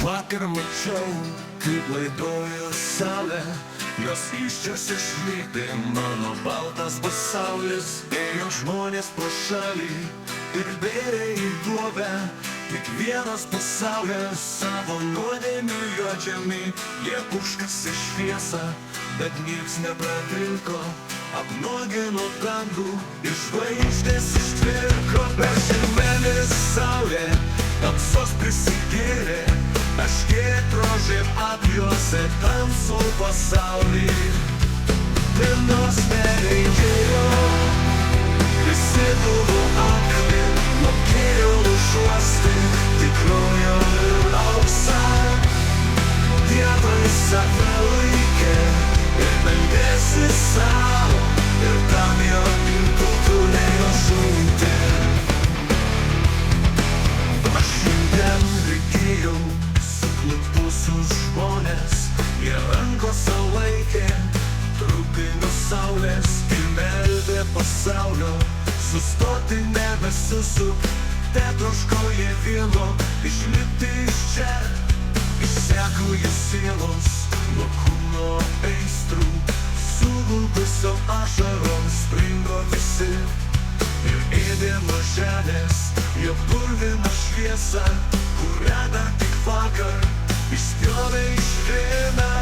Vakar mačiau, kaip laidojo saulė, jos iščiose švyti mano baltas pasaulis. Ėjo žmonės pro šalį ir bėrė į duobę, kiekvienas pasaulyje savo nuodėmių juodžiami. Jie užkasė šviesą, bet nieks nepratrinko, apnuogino dangų ir žvaigždės ištvirko. Per žemėlis saulė tamsos prisigėrė, aškėt rožėm apjuosė tamsų pasaulį. Dienos nereikėjo, visi buvo akli, mokėjo užuosti tikrojo ir auksą. Dievai save laikė ir meldėsi sau, ir tam jo kultūrėjo žūti. Aš šiandien reikėjau suklupusius žmonės, jie rankose laikė trupinių saulės ir meldė pasaulio sustoti nebesisukt. Tetroško jie vieno išlipti iš čia, išseko jų sielos nuo kūno aistrų, sugulbusio ašarom springo visi ir ėdė nuo žemės jo purviną šviesą, kurią dar tik vakar išspjovė iš viena.